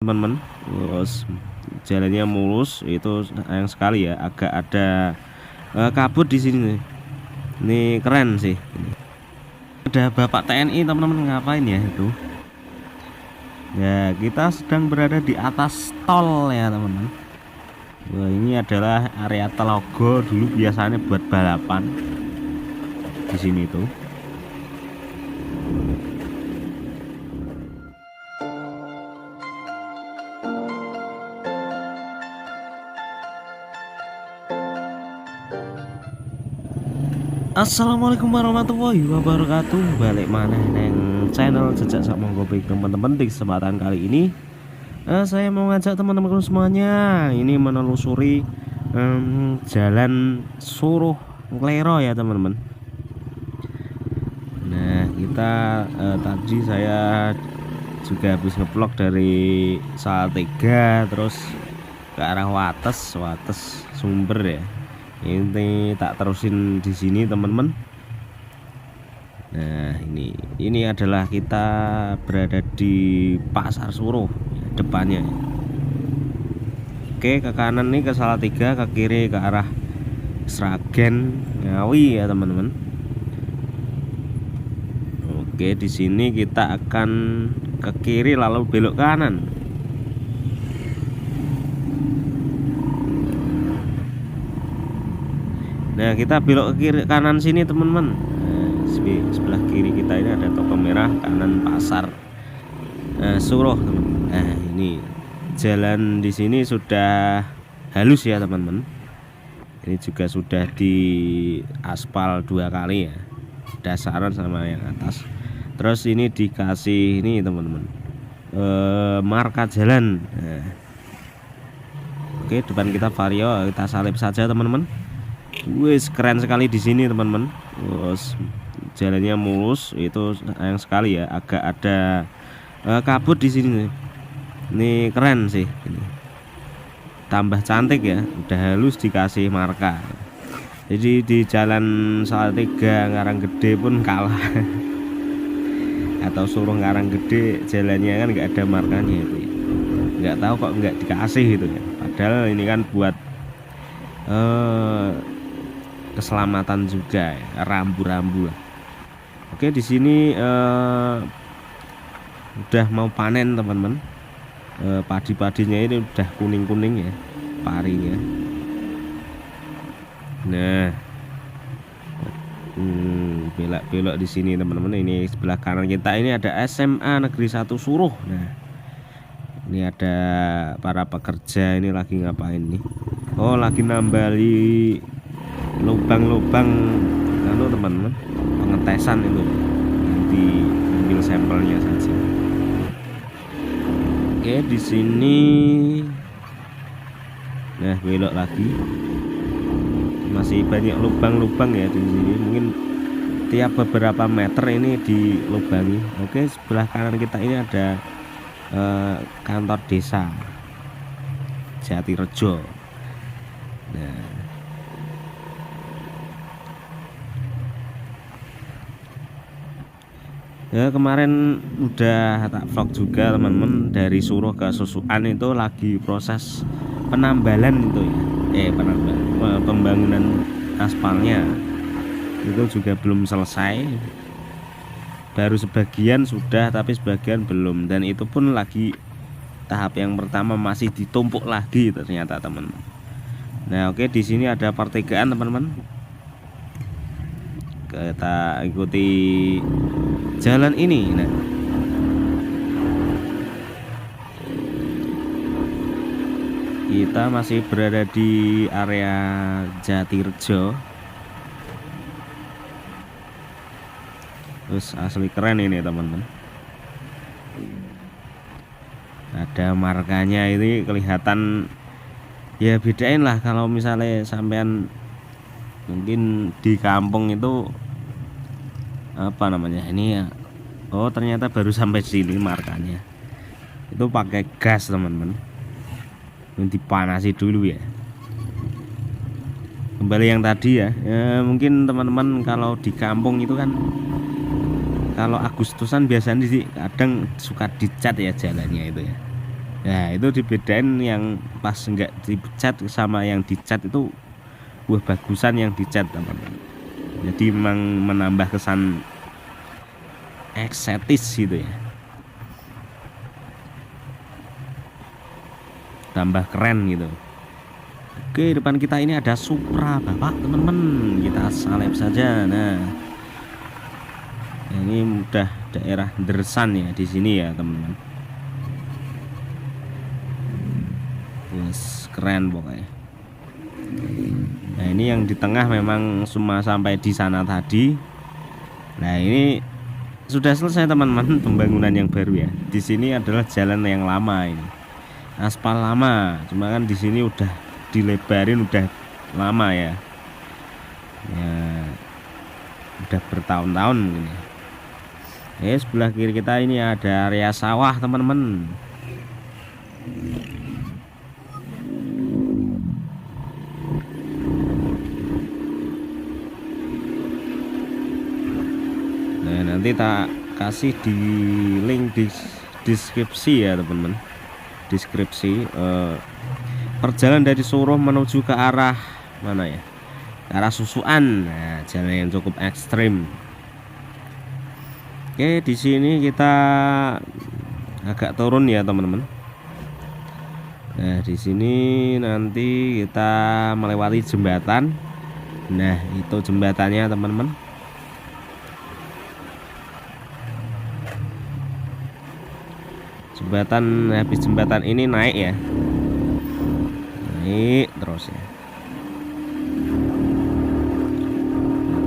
teman-teman. Terus jalannya mulus, itu sayang sekali ya, agak ada kabut di sini nih. Ini keren sih. Ada Bapak TNI teman-teman, ngapain ya itu? Ya, kita sedang berada di atas tol ya teman-teman. Wah, ini adalah area Telogo, dulu biasanya buat balapan di sini tuh. Assalamualaikum warahmatullahi wabarakatuh. Balik mana neng channel Jejak Sak Monggo Baik teman-teman. Di kesempatan kali ini saya mau ngajak teman-teman semuanya ini menelusuri jalan Suruh Klero ya teman-teman. Nah, kita tadi saya juga habis ngevlog dari Salatiga terus ke arah Wates Sumber ya. Ini tak terusin di sini teman-teman. Nah, ini adalah kita berada di Pasar Suruh ya, depannya. Oke, ke kanan nih ke Salatiga, ke kiri ke arah Sragen Ngawi ya teman-teman. Oke, di sini kita akan ke kiri lalu belok kanan. Nah, kita belok ke kiri kanan sini teman-teman. Nah, sebelah kiri kita ini ada toko merah, kanan pasar Suruh teman-teman. Nah, ini jalan di sini sudah halus ya teman-teman. Ini juga sudah di aspal 2 kali ya, dasaran sama yang atas. Terus ini dikasih ini teman-teman, marka jalan. Nah, oke, depan kita Vario, kita salip saja teman-teman. Wis, keren sekali di sini teman-teman. Jalannya mulus, itu sayang sekali ya, agak ada kabut di sini nih. Ini keren sih. Ini tambah cantik ya, udah halus dikasih marka. Jadi di jalan Salatiga Ngaranggede pun kalah. Atau Suruh Ngaranggede jalannya kan nggak ada markanya itu ya. Nggak tahu kok nggak dikasih itu ya. Padahal ini kan buat keselamatan juga ya, rambu-rambu lah. Oke, di sini udah mau panen teman-teman. Padi-padinya ini udah kuning-kuning ya parinya. Nah, belok-belok di sini teman-teman. Ini sebelah kanan kita ini ada SMA Negeri 1 Suruh. Nah, ini ada para pekerja ini lagi ngapain nih? Oh, lagi nambali lubang-lubang lalu teman-teman, pengetesan itu nanti ambil sampelnya saja. Oke, di sini nah belok lagi, masih banyak lubang-lubang ya di sini, mungkin tiap beberapa meter ini dilubangi. Oke, sebelah kanan kita ini ada kantor desa Jatirejo. Nah, ya kemarin udah tak vlog juga teman-teman, dari Suruh ke Susukan itu lagi proses penambalan itu ya, pembangunan aspalnya itu juga belum selesai, baru sebagian sudah tapi sebagian belum, dan itu pun lagi tahap yang pertama masih ditumpuk lagi ternyata teman-teman. Nah, oke, di sini ada pertigaan teman-teman, kita ikuti jalan ini. Nah, kita masih berada di area Jatirejo. Terus asli keren ini teman-teman, ada markanya ini kelihatan ya, bedain lah kalau misalnya sampean mungkin di kampung itu apa namanya ini ya. Oh, ternyata baru sampai sini markanya itu pakai gas teman-teman, ini dipanasi dulu ya. Kembali yang tadi ya, mungkin teman-teman kalau di kampung itu kan kalau Agustusan biasanya sih kadang suka dicat ya jalannya itu ya. Nah itu dibedain yang pas nggak dicat sama yang dicat itu bagusan yang dicat teman-teman. Jadi memang menambah kesan estetis gitu ya, tambah keren gitu. Oke, depan kita ini ada Supra bapak teman-teman, kita salep saja. Nah ini udah daerah Dersan ya di sini ya teman-teman. Yes, keren pokoknya. Nah ini yang di tengah memang cuma sampai di sana tadi. Nah ini sudah selesai teman-teman pembangunan yang baru ya. Di sini adalah jalan yang lama ini, aspal lama. Cuma kan di sini udah dilebarin udah lama ya. Ya udah bertahun-tahun ini. Sebelah kiri kita ini ada area sawah teman-teman. Nah nanti tak kasih di link di deskripsi ya teman-teman, deskripsi perjalanan dari Suruh menuju ke arah mana ya, ke arah Susuan. Nah jalan yang cukup ekstrim. Oke, di sini kita agak turun ya teman-teman. Nah di sini nanti kita melewati jembatan. Nah itu jembatannya teman-teman. Jembatan, habis jembatan ini naik ya, naik terus ya.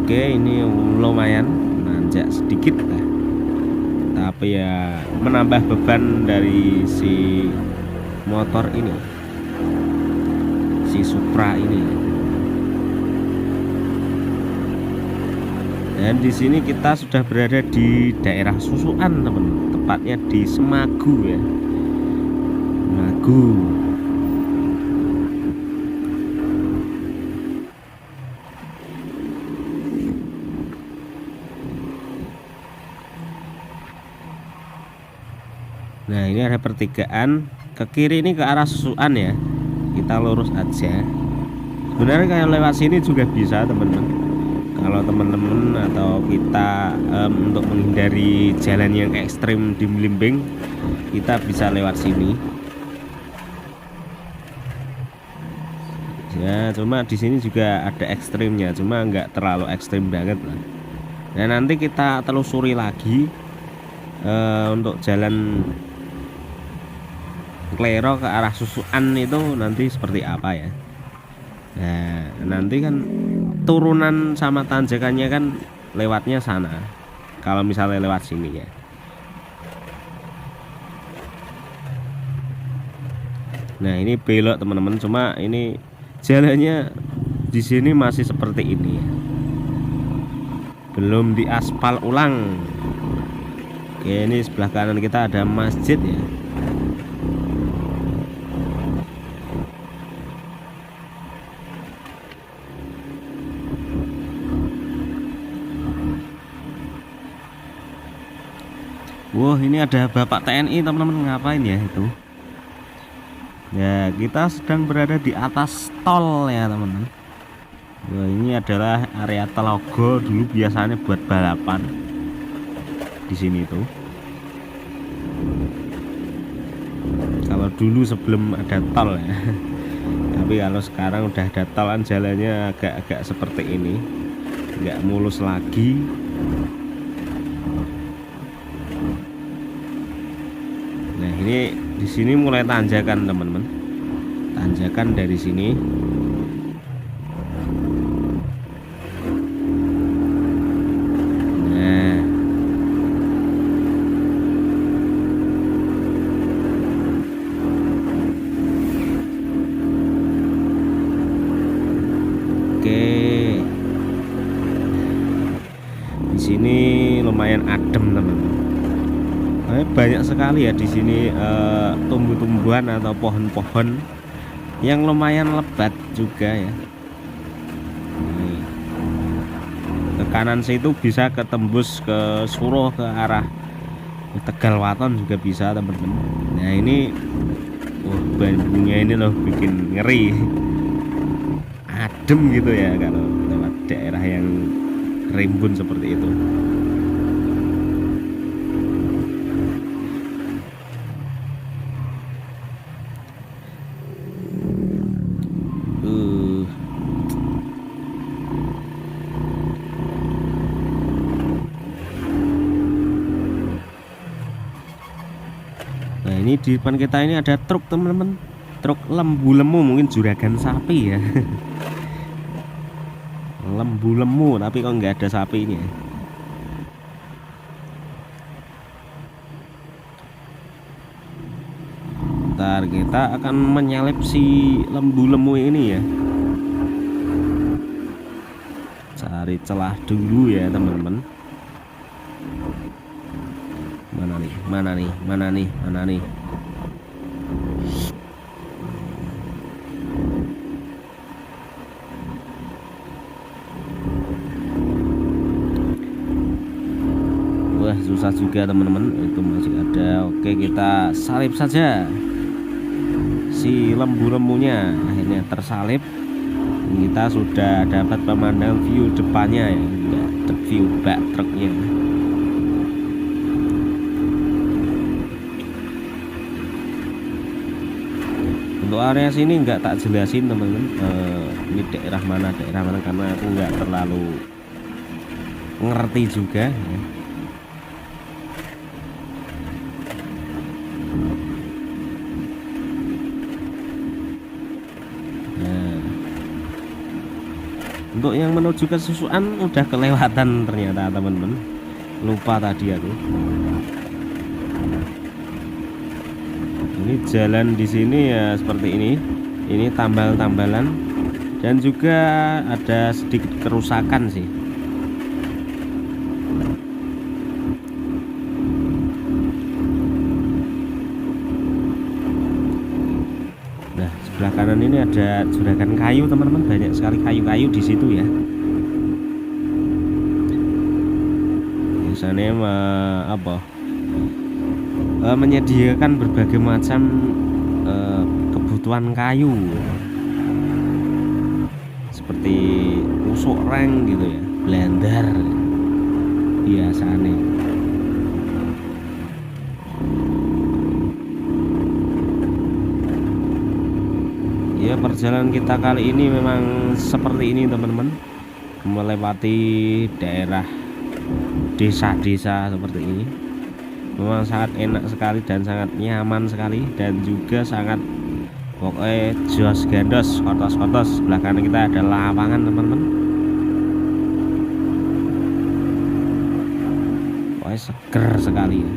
Oke, ini lumayan nanjak sedikit lah, tapi ya menambah beban dari si motor ini, si Supra ini. Dan di sini kita sudah berada di daerah Susuan teman-teman, tepatnya di Semagu ya, Semagu. Nah ini ada pertigaan, ke kiri ini ke arah Susuan ya, kita lurus aja. Sebenarnya kayak lewat sini juga bisa teman-teman. Kalau teman-teman atau kita untuk menghindari jalan yang ekstrim di Blimbing, kita bisa lewat sini. Ya, cuma di sini juga ada ekstrimnya, cuma nggak terlalu ekstrim banget lah. Nah nanti kita telusuri lagi untuk jalan Klero ke arah Susuan itu nanti seperti apa ya. Nah nanti kan turunan sama tanjakannya kan lewatnya sana, kalau misalnya lewat sini ya. Nah ini belok teman-teman, cuma ini jalannya di sini masih seperti ini ya, belum diaspal ulang. Oke, ini sebelah kanan kita ada masjid ya. Wah ini ada Bapak TNI teman-teman, ngapain ya itu ya. Kita sedang berada di atas tol ya teman-teman. Wah, ini adalah area Telogo, dulu biasanya buat balapan di sini tuh. Kalau dulu sebelum ada tol ya. Tapi kalau sekarang udah ada tol kan jalannya agak-agak seperti ini, nggak mulus lagi. Nah ini di sini mulai tanjakan teman-teman, tanjakan dari sini. Nah oke, di sini lumayan adem teman-teman. Banyak sekali ya di sini tumbuh-tumbuhan atau pohon-pohon yang lumayan lebat juga ya. Nih, ke kanan situ bisa ketembus ke Suruh, ke arah Tegal Waton juga bisa teman-teman. Nah ini bambunya ini loh bikin ngeri, adem gitu ya kalau lewat daerah yang rimbun seperti itu. Nah ini di depan kita ini ada truk teman-teman, truk lembu lemu, mungkin juragan sapi ya. Lembu lemu tapi kok nggak ada sapinya. Ntar kita akan menyalip si lembu lemu ini ya, cari celah dulu ya teman-teman. Mana nih. Wah susah juga teman-teman, itu masih ada. Oke kita salip saja si lembu-lembunya, akhirnya tersalip. Kita sudah dapat pemandangan view depannya ya, view bak truknya. Untuk area sini nggak tak jelasin teman-teman, ini daerah mana karena aku nggak terlalu ngerti juga ya. Untuk yang menuju ke Susuan udah kelewatan ternyata teman-teman, lupa tadi aku. Ini jalan di sini ya seperti ini. Ini tambal-tambalan dan juga ada sedikit kerusakan sih. Nah, sebelah kanan ini ada juragan kayu teman-teman, banyak sekali kayu-kayu di situ ya. Biasanya menyediakan berbagai macam kebutuhan kayu seperti tusuk reng gitu ya, blender biasanya. Ya perjalanan kita kali ini memang seperti ini teman-teman, melewati daerah desa-desa seperti ini. Memang sangat enak sekali dan sangat nyaman sekali, dan juga sangat pokoknya jos gandos, kotos-kotos. Sebelah kanan kita ada lapangan teman-teman, pokoknya seger sekali ya.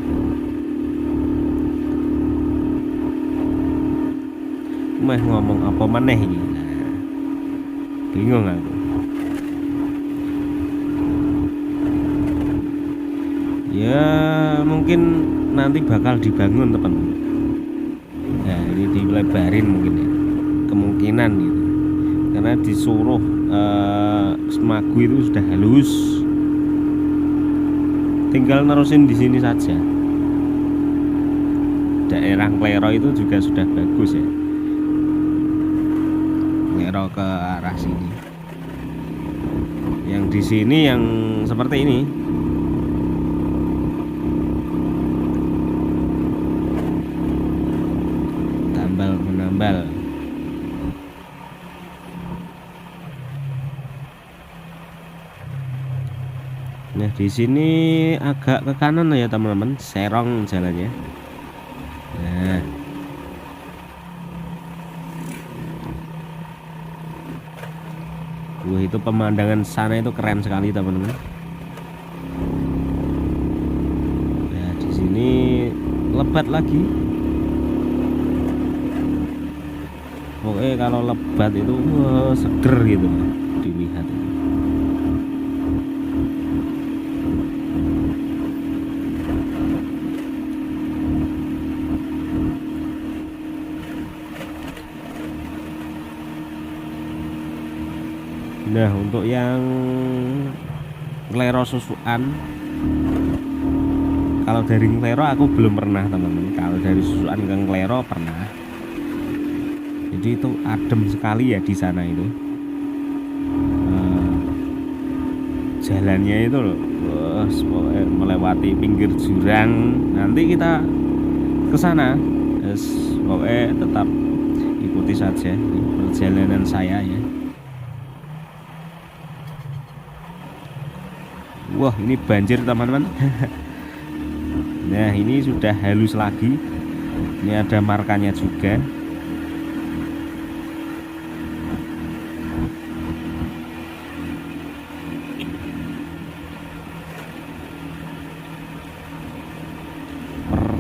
Ngomong apa maneh ini, bingung aku ya. Mungkin nanti bakal dibangun teman-teman. Nah ini dilebarin mungkin ya, kemungkinan gitu, karena disuruh Semagu itu sudah halus, tinggal nerusin di sini saja. Daerah Klero itu juga sudah bagus ya, Klero ke arah sini. Yang di sini yang seperti ini, menambal. Nah di sini agak ke kanan ya teman-teman, serong jalannya. Nah itu pemandangan sana itu keren sekali teman-teman. Nah di sini lebat lagi. Pokoknya kalau lebat itu seger gitu dilihat. Nah untuk yang Klero Susuan, kalau dari Klero aku belum pernah teman-teman. Kalau dari Susuan ke Klero pernah. Jadi itu adem sekali ya di sana itu. Jalannya itu loh, melewati pinggir jurang. Nanti kita ke sana. Pokoknya tetap ikuti saja perjalanan saya ya. Wah, ini banjir teman-teman. Nah, ini sudah halus lagi. Ini ada markanya juga.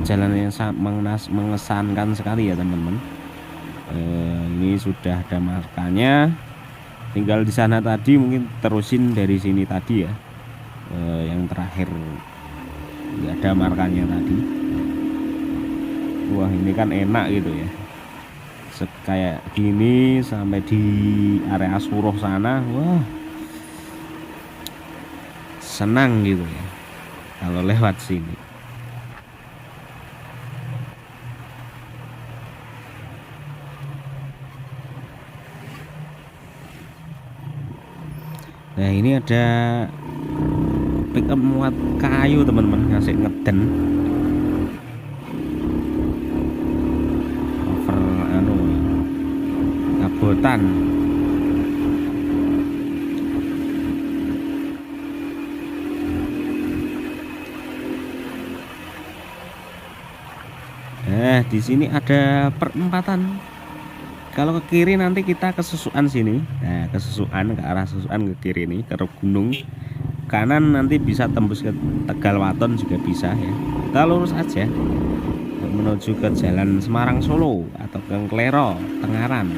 Perjalanan yang sangat mengesankan sekali ya teman-teman. Ini sudah ada markanya. Tinggal di sana tadi mungkin terusin dari sini tadi ya. Yang terakhir nggak ada markanya tadi. Wah, ini kan enak gitu ya. Kayak gini sampai di area Suruh sana, wah senang gitu ya kalau lewat sini. Nah, ini ada pickup muat kayu teman-teman, ngasih ngeden over kabotan. Di sini ada perempatan. Kalau ke kiri nanti kita ke Susukan sini. Nah, ke Susukan, ke arah Susukan ke kiri ini ke gunung. Kanan nanti bisa tembus ke Tegal Waton juga bisa ya. Kita lurus aja menuju ke jalan Semarang Solo atau ke Klero Tengaran.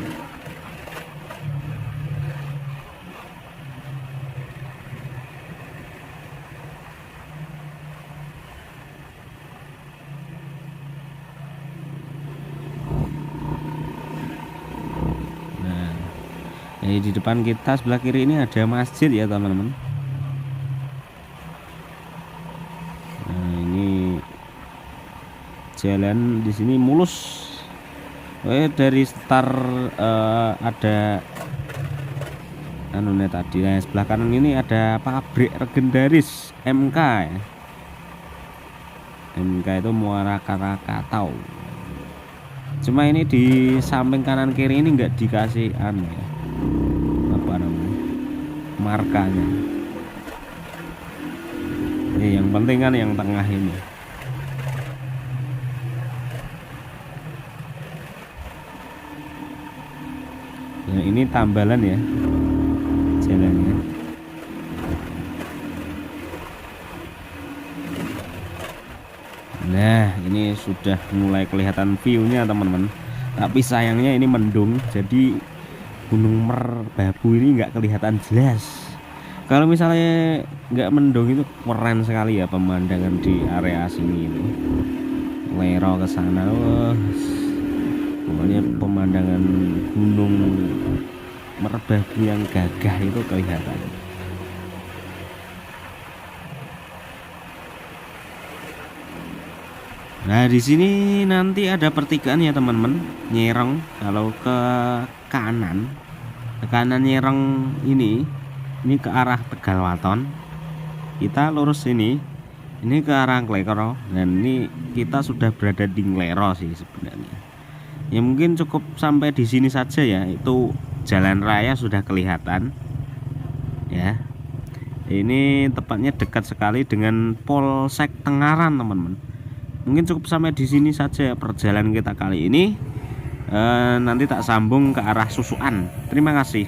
Di depan kita sebelah kiri ini ada masjid ya teman-teman. Nah, ini jalan di sini mulus. Dari start ada tadi. Nah, sebelah kanan ini ada pabrik legendaris MK ya. MK itu Muara Krakatau. Cuma ini di samping kanan kiri ini nggak dikasih ya, markanya. Yang penting kan yang tengah ini. Nah, ini tambalan ya jalannya. Nah, ini sudah mulai kelihatan view-nya teman-teman. Tapi sayangnya ini mendung, jadi Gunung Merbabu ini nggak kelihatan jelas. Kalau misalnya nggak mendung itu keren sekali ya pemandangan di area sini itu. Lero ke sana, pokoknya pemandangan Gunung Merbabu yang gagah itu kelihatan. Nah, di sini nanti ada pertigaan ya teman-teman, Nyerong. Kalau ke kanan Nyerong ini ke arah Tegal Waton. Kita lurus ini ke arah Klero, dan ini kita sudah berada di Klero sih sebenarnya. Ya mungkin cukup sampai di sini saja ya. Itu jalan raya sudah kelihatan ya. Ini tepatnya dekat sekali dengan Polsek Tengaran teman-teman. Mungkin cukup sampai di sini saja perjalanan kita kali ini. Nanti tak sambung ke arah Susukan. Terima kasih.